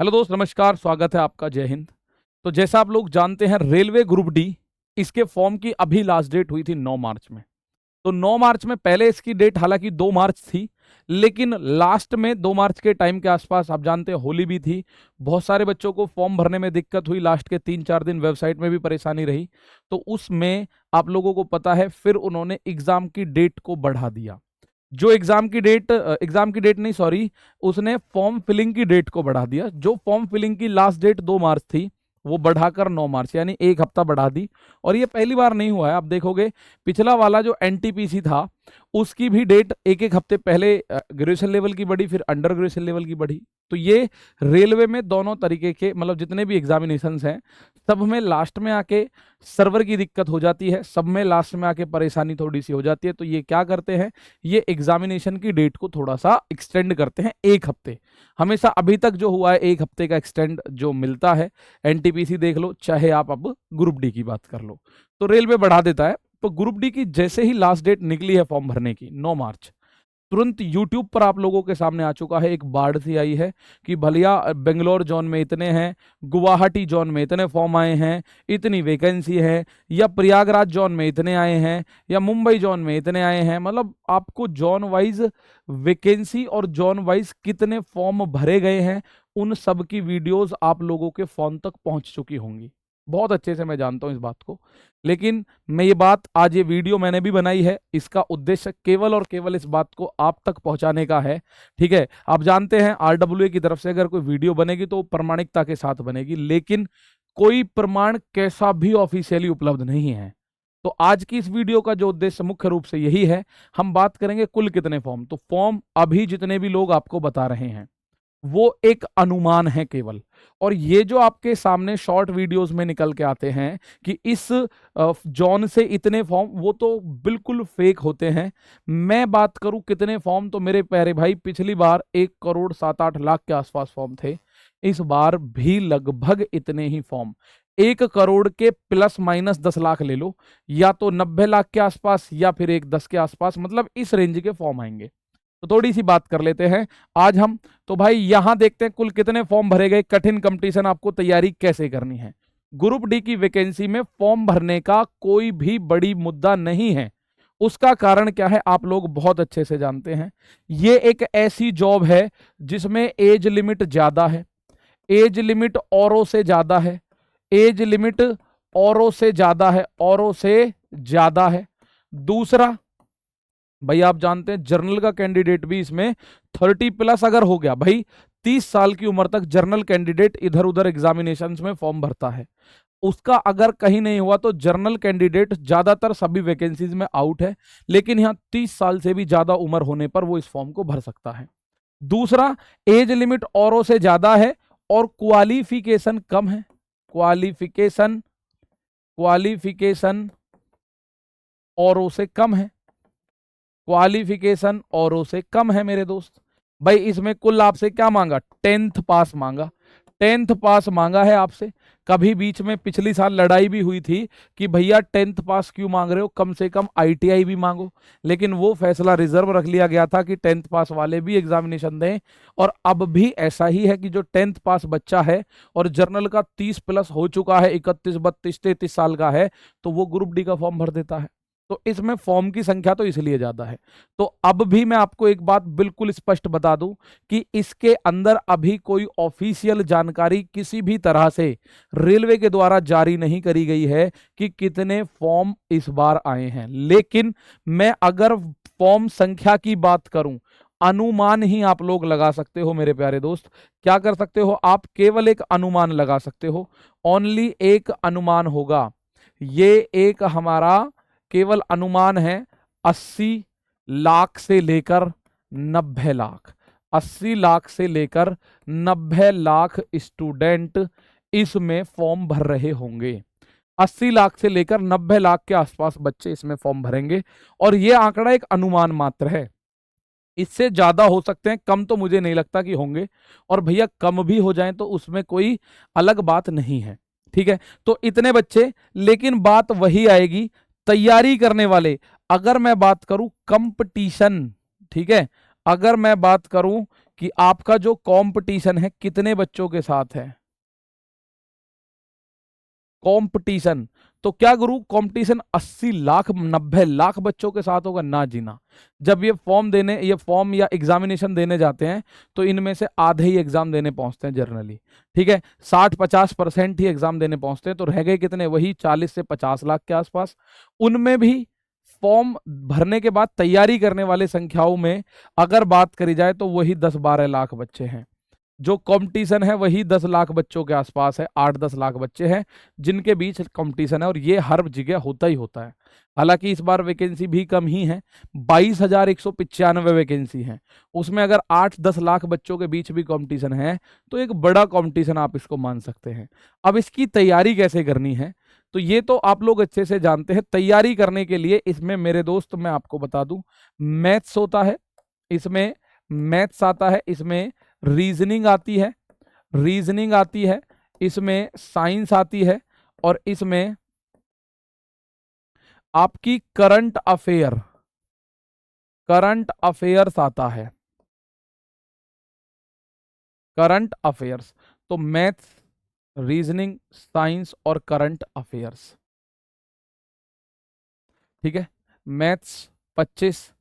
Hello दोस्त, नमस्कार, स्वागत है आपका। जय हिंद। तो जैसा आप लोग जानते हैं, रेलवे ग्रुप डी इसके फॉर्म की अभी लास्ट डेट हुई थी 9 मार्च में। तो 9 मार्च में पहले इसकी डेट हालांकि 2 मार्च थी, लेकिन लास्ट में 2 मार्च के टाइम के आसपास आप जानते हैं होली भी थी। बहुत सारे बच्चों को फॉर्म भरने में दिक्कत हुई, लास्ट के 3-4 दिन वेबसाइट में भी परेशानी रही। तो उसमें आप लोगों को पता है फिर उन्होंने एग्जाम की डेट को बढ़ा दिया। जो एग्जाम की डेट नहीं, सॉरी, उसने फॉर्म फिलिंग की डेट को बढ़ा दिया। जो फॉर्म फिलिंग की लास्ट डेट 2 मार्च थी वो बढ़ाकर 9 मार्च यानी एक हफ्ता बढ़ा दी। और ये पहली बार नहीं हुआ है, आप देखोगे पिछला वाला जो एनटीपीसी था उसकी भी डेट एक एक हफ्ते पहले ग्रेजुएशन लेवल की बढ़ी, फिर अंडर ग्रेजुएशन लेवल की बढ़ी। तो ये रेलवे में दोनों तरीके के, मतलब जितने भी एग्जामिनेशंस हैं सब में लास्ट में आके सर्वर की दिक्कत हो जाती है, सब में लास्ट में आके परेशानी थोड़ी सी हो जाती है। तो ये क्या करते हैं, ये एग्जामिनेशन की डेट को थोड़ा सा एक्सटेंड करते हैं एक हफ्ते। हमेशा अभी तक जो हुआ है एक हफ्ते का एक्सटेंड जो मिलता है, एनटीपीसी देख लो चाहे आप अब ग्रुप डी की बात कर लो, तो रेलवे बढ़ा देता है। तो ग्रुप डी की जैसे ही लास्ट डेट निकली है फॉर्म भरने की 9 मार्च, तुरंत यूट्यूब पर आप लोगों के सामने आ चुका है, एक बाढ़ सी आई है कि भलिया बेंगलोर जोन में इतने हैं, गुवाहाटी जोन में इतने फॉर्म आए हैं, इतनी वैकेंसी है, या प्रयागराज जोन में इतने आए हैं, या मुंबई जोन में इतने आए हैं। मतलब आपको जोन वाइज वैकेंसी और जोन वाइज कितने फॉर्म भरे गए हैं उन सब की वीडियोस आप लोगों के फोन तक पहुंच चुकी होंगी। बहुत अच्छे से मैं जानता हूं इस बात को, लेकिन मैं ये बात, आज ये वीडियो मैंने भी बनाई है, इसका उद्देश्य केवल और केवल इस बात को आप तक पहुंचाने का है। ठीक है, आप जानते हैं आरडब्ल्यूए की तरफ से अगर कोई वीडियो बनेगी तो प्रामाणिकता के साथ बनेगी, लेकिन कोई प्रमाण कैसा भी ऑफिशियली उपलब्ध नहीं है। तो आज की इस वीडियो का जो उद्देश्य मुख्य रूप से यही है, हम बात करेंगे कुल कितने फॉर्म। तो फॉर्म अभी जितने भी लोग आपको बता रहे हैं वो एक अनुमान है केवल। और ये जो आपके सामने शॉर्ट वीडियोस में निकल के आते हैं कि इस जॉन से इतने फॉर्म, वो तो बिल्कुल फेक होते हैं। मैं बात करूं कितने फॉर्म, तो मेरे प्यारे भाई पिछली बार 1,07,8 लाख के आसपास फॉर्म थे, इस बार भी लगभग इतने ही फॉर्म, 1 करोड़ के प्लस माइनस 10 लाख ले लो, या तो 90 लाख के आसपास या फिर 1,10 के आसपास, मतलब इस रेंज के फॉर्म आएंगे। तो थोड़ी सी बात कर लेते हैं आज हम। तो भाई यहां देखते हैं कुल कितने फॉर्म भरे गए, कठिन कंपटीशन, आपको तैयारी कैसे करनी है। ग्रुप डी की वैकेंसी में फॉर्म भरने का कोई भी बड़ी मुद्दा नहीं है। उसका कारण क्या है आप लोग बहुत अच्छे से जानते हैं। ये एक ऐसी जॉब है जिसमें एज लिमिट ज्यादा है, एज लिमिट औरों से ज्यादा है, एज लिमिट औरों से ज्यादा है, औरों से ज्यादा है। दूसरा भाई आप जानते हैं जर्नल का कैंडिडेट भी इसमें 30 प्लस अगर हो गया, भाई 30 साल की उम्र तक जर्नल कैंडिडेट इधर उधर एग्जामिनेशंस में फॉर्म भरता है, उसका अगर कहीं नहीं हुआ तो जर्नल कैंडिडेट ज्यादातर सभी वैकेंसीज में आउट है। लेकिन यहां 30 साल से भी ज्यादा उम्र होने पर वो इस फॉर्म को भर सकता है। दूसरा, एज लिमिट औरों से ज्यादा है और क्वालिफिकेशन कम है। क्वालिफिकेशन क्वालिफिकेशन औरों से कम है, क्वालिफिकेशन औरों से कम है मेरे दोस्त। भाई इसमें कुल आपसे क्या मांगा, 10th पास मांगा, 10th पास मांगा है आपसे। कभी बीच में पिछली साल लड़ाई भी हुई थी कि भैया 10th पास क्यों मांग रहे हो, कम से कम आईटीआई भी मांगो, लेकिन वो फैसला रिजर्व रख लिया गया था कि 10th पास वाले भी एग्जामिनेशन दें। और अब भी ऐसा ही है कि जो 10th पास बच्चा है और जर्नल का 30 प्लस हो चुका है, 31, 32, 33 साल का है, तो वो ग्रुप डी का फॉर्म भर देता है। तो इसमें फॉर्म की संख्या तो इसलिए ज्यादा है। तो अब भी मैं आपको एक बात बिल्कुल स्पष्ट बता दूं कि इसके अंदर अभी कोई ऑफिशियल जानकारी किसी भी तरह से रेलवे के द्वारा जारी नहीं करी गई है कि कितने फॉर्म इस बार आए हैं। लेकिन मैं अगर फॉर्म संख्या की बात करूं, अनुमान ही आप लोग लगा सकते हो मेरे प्यारे दोस्त। क्या कर सकते हो आप, केवल एक अनुमान लगा सकते हो, ओनली एक अनुमान होगा। ये एक हमारा केवल अनुमान है, 80 लाख से लेकर 90 लाख, 80 लाख से लेकर 90 लाख स्टूडेंट इसमें फॉर्म भर रहे होंगे। 80 लाख से लेकर 90 लाख के आसपास बच्चे इसमें फॉर्म भरेंगे। और यह आंकड़ा एक अनुमान मात्र है, इससे ज्यादा हो सकते हैं, कम तो मुझे नहीं लगता कि होंगे। और भैया कम भी हो जाएं तो उसमें कोई अलग बात नहीं है। ठीक है, तो इतने बच्चे, लेकिन बात वही आएगी तैयारी करने वाले। अगर मैं बात करूं कंपटीशन, ठीक है, अगर मैं बात करूं कि आपका जो कंपटीशन है कितने बच्चों के साथ है। कंपटीशन, तो क्या गुरु कंपटीशन 80 लाख 90 लाख बच्चों के साथ होगा? ना जी ना। जब ये फॉर्म या एग्जामिनेशन देने जाते हैं तो इनमें से आधे ही एग्जाम देने पहुंचते हैं जनरली, ठीक है, 60-50% ही एग्जाम देने पहुंचते हैं, तो रह गए कितने? वही 40 से 50 लाख के आसपास। उनमें भी फॉर्म भरने के बाद तैयारी करने वाले संख्याओं में अगर बात करी जाए तो वही 10-12 लाख बच्चे हैं। जो कंपटीशन है वही 10 लाख बच्चों के आसपास है, 8-10 लाख बच्चे हैं जिनके बीच कंपटीशन है, और ये हर जगह होता ही होता है। हालांकि इस बार वैकेंसी भी कम ही है, 22,195 वैकेंसी है, उसमें अगर 8-10 लाख बच्चों के बीच भी कंपटीशन है तो एक बड़ा कंपटीशन आप इसको मान सकते हैं। अब इसकी तैयारी कैसे करनी है तो ये तो आप लोग अच्छे से जानते हैं। तैयारी करने के लिए इसमें मेरे दोस्त मैं आपको बता दूं, मैथ्स होता है, इसमें मैथ्स आता है, इसमें रीजनिंग आती है, इसमें साइंस आती है, और इसमें आपकी करंट अफेयर्स आता है, करंट अफेयर्स। तो मैथ्स, रीजनिंग, साइंस और करंट अफेयर्स, ठीक है। Maths 25,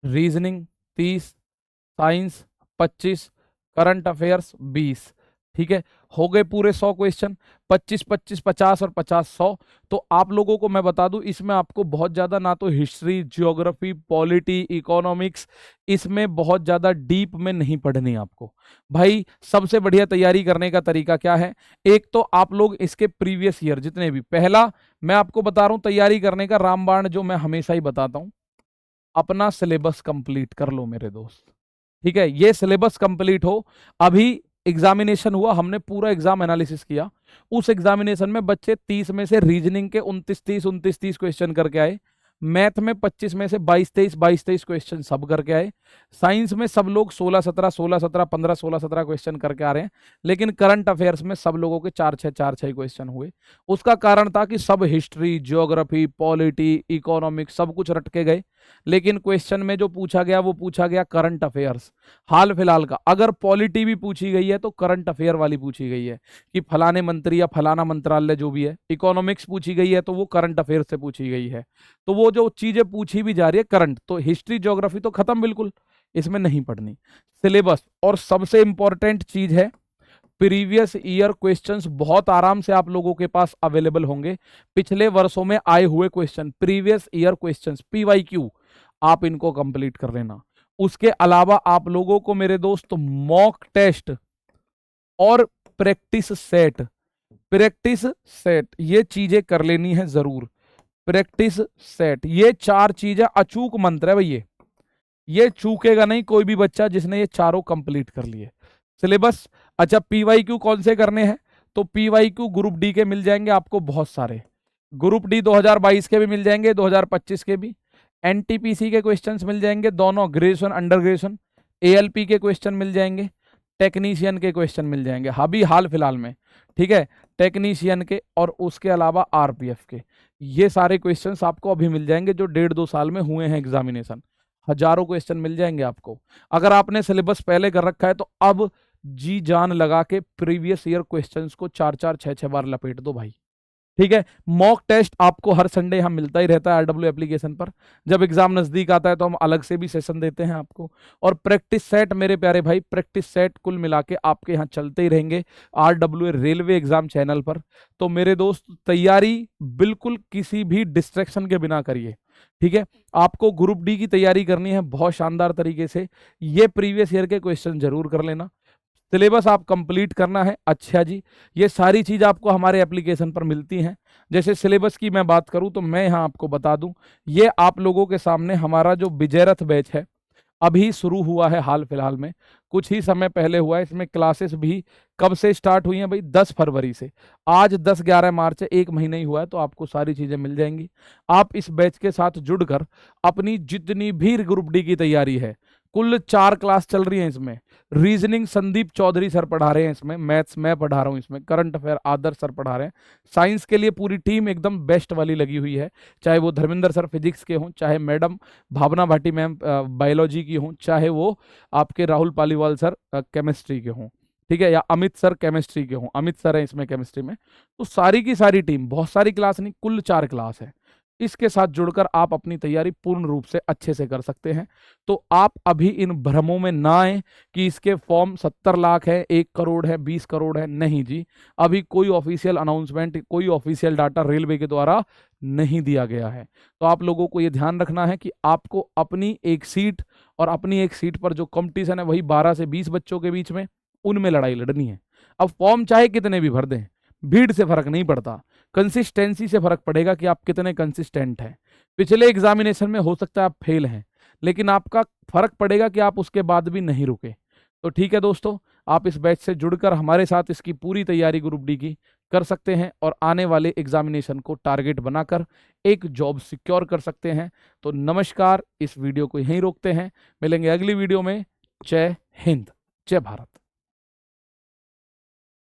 reasoning 30, science 25, current affairs 20, ठीक है। हो गए पूरे 100 क्वेश्चन, 25-25, 50 और 50-100। तो आप लोगों को मैं बता दूं इसमें आपको बहुत ज्यादा ना तो हिस्ट्री, ज्योग्राफी, पॉलिटी, इकोनॉमिक्स, इसमें बहुत ज्यादा डीप में नहीं पढ़नी आपको भाई। सबसे बढ़िया तैयारी करने का तरीका क्या है? एक तो आप लोग इसके प्रीवियस ईयर जितने भी, पहला मैं आपको बता रहा हूं तैयारी करने का रामबाण जो मैं हमेशा ही बताता हूं, अपना सिलेबस कंप्लीट कर लो मेरे दोस्त, ठीक है। ये सिलेबस कंप्लीट हो, अभी एग्जामिनेशन हुआ, हमने पूरा एग्जाम एनालिसिस किया, उस एग्जामिनेशन में बच्चे 30 में से रीजनिंग के 29-30 क्वेश्चन करके आए, मैथ में 25 में से 22-23 क्वेश्चन सब करके आए, साइंस में सब लोग 16-17 15-16-17 क्वेश्चन करके आ रहे हैं, लेकिन करंट अफेयर्स में सब लोगों के 4-6 क्वेश्चन हुए। उसका कारण था कि सब हिस्ट्री, ज्योग्राफी, पॉलिटी, इकोनॉमिक्स सब कुछ रट के गए, लेकिन क्वेश्चन में जो पूछा गया वो पूछा गया करंट अफेयर्स, हाल फिलहाल का। अगर पॉलिटी भी पूछी गई है तो करंट अफेयर वाली पूछी गई है कि फलाने मंत्री या फलाना मंत्रालय जो भी है। इकोनॉमिक्स पूछी गई है तो वो करंट अफेयर से पूछी गई है, तो वो जो चीजें पूछी भी जा रही है करंट, तो हिस्ट्री ज्योग्राफी तो खत्म बिल्कुल, इसमें नहीं पढ़नी सिलेबस। और सबसे इंपॉर्टेंट चीज है प्रीवियस ईयर क्वेश्चंस बहुत आराम से आप लोगों के पास अवेलेबल होंगे, पिछले वर्षों में आए हुए question, previous year questions, PYQ, आप इनको कंप्लीट कर लेना। उसके अलावा आप लोगों को मेरे दोस्त मॉक टेस्ट और प्रैक्टिस सेट ये चीजें कर लेनी है जरूर। प्रैक्टिस सेट, ये 4 चीजें अचूक मंत्र है भैया, ये चूकेगा नहीं कोई भी बच्चा जिसने ये चारों कंप्लीट कर लिए। सिलेबस, अच्छा पीवाईक्यू कौन से करने हैं? तो पीवाईक्यू ग्रुप डी के मिल जाएंगे आपको बहुत सारे, ग्रुप डी 2022 के भी मिल जाएंगे, 2025 के भी, एनटीपीसी के क्वेश्चंस मिल जाएंगे दोनों, ग्रेजुएशन अंडर ग्रेजुएशन, एएलपी के क्वेश्चन मिल जाएंगे, टेक्नीशियन के क्वेश्चन मिल जाएंगे अभी हाल फिलहाल में, ठीक है, टेक्नीशियन के, और उसके अलावा आरपीएफ के। ये सारे क्वेश्चंस आपको अभी मिल जाएंगे जो 1.5-2 साल में हुए हैं एग्जामिनेशन, हजारों क्वेश्चन मिल जाएंगे आपको। अगर आपने सिलेबस पहले कर रखा है तो अब जी जान लगा के प्रीवियस ईयर क्वेश्चंस को 4-4 6-6 बार लपेट दो भाई, ठीक है। मॉक टेस्ट आपको हर संडे यहाँ मिलता ही रहता है आरडब्ल्यू एप्लीकेशन पर, जब एग्जाम नजदीक आता है तो हम अलग से भी सेशन देते हैं आपको। और प्रैक्टिस सेट मेरे प्यारे भाई, प्रैक्टिस सेट कुल मिला के आपके यहाँ चलते ही रहेंगे आरडब्ल्यू रेलवे एग्जाम चैनल पर। तो मेरे दोस्त तैयारी बिल्कुल किसी भी डिस्ट्रैक्शन के बिना करिए, ठीक है। आपको ग्रुप डी की तैयारी करनी है बहुत शानदार तरीके से, ये प्रीवियस ईयर के क्वेश्चन जरूर कर लेना, सिलेबस आप कंप्लीट करना है। अच्छा जी, ये सारी चीज आपको हमारे एप्लीकेशन पर मिलती हैं। जैसे सिलेबस की मैं बात करूं तो मैं यहां आपको बता दूं, ये आप लोगों के सामने हमारा जो विजय रथ बैच है अभी शुरू हुआ है हाल फिलहाल में, कुछ ही समय पहले हुआ है। इसमें क्लासेस भी कब से स्टार्ट हुई हैं भाई? 10 फरवरी से, आज 10-11 मार्च है, 1 महीना ही हुआ है, तो आपको सारी चीजें मिल जाएंगी। आप इस बैच के साथ जुड़कर अपनी जितनी भी ग्रुप डी की तैयारी है कुल 4 क्लास चल रही है इसमें। रीजनिंग संदीप चौधरी सर पढ़ा रहे हैं इसमें, मैथ्स मैं पढ़ा रहा हूँ इसमें, करंट अफेयर आदर्श सर पढ़ा रहे हैं। साइंस के लिए पूरी टीम एकदम बेस्ट वाली लगी हुई है, चाहे वो धर्मेंद्र सर फिजिक्स के हों, चाहे मैडम भावना भाटी मैम बायोलॉजी की हों, चाहे वो आपके राहुल पालीवाल सर केमिस्ट्री के हों, ठीक है, या अमित सर केमिस्ट्री के हों, अमित सर है इसमें केमिस्ट्री में। तो सारी की सारी टीम, बहुत सारी क्लास नहीं, कुल 4 क्लास है, इसके साथ जुड़कर आप अपनी तैयारी पूर्ण रूप से अच्छे से कर सकते हैं। तो आप अभी इन भ्रमों में ना आए कि इसके फॉर्म 70 लाख है, 1 करोड़ है, 20 करोड़ है, नहीं जी। अभी कोई ऑफिशियल अनाउंसमेंट, कोई ऑफिशियल डाटा रेलवे के द्वारा नहीं दिया गया है। तो आप लोगों को ये ध्यान रखना है कि आपको अपनी एक सीट, और अपनी एक सीट पर जो कंपटीशन है वही 12 से 20 बच्चों के बीच में, उनमें लड़ाई लड़नी है। अब फॉर्म चाहे कितने भी भर दें, भीड़ से फर्क नहीं पड़ता, कंसिस्टेंसी से फर्क पड़ेगा कि आप कितने कंसिस्टेंट हैं। पिछले एग्जामिनेशन में हो सकता है आप फेल हैं, लेकिन आपका फर्क पड़ेगा कि आप उसके बाद भी नहीं रुके। तो ठीक है दोस्तों, आप इस बैच से जुड़कर हमारे साथ इसकी पूरी तैयारी ग्रुप डी की कर सकते हैं और आने वाले एग्जामिनेशन को टारगेट बनाकर एक जॉब सिक्योर कर सकते हैं। तो नमस्कार, इस वीडियो को यहीं रोकते हैं, मिलेंगे अगली वीडियो में। जय हिंद, जय भारत।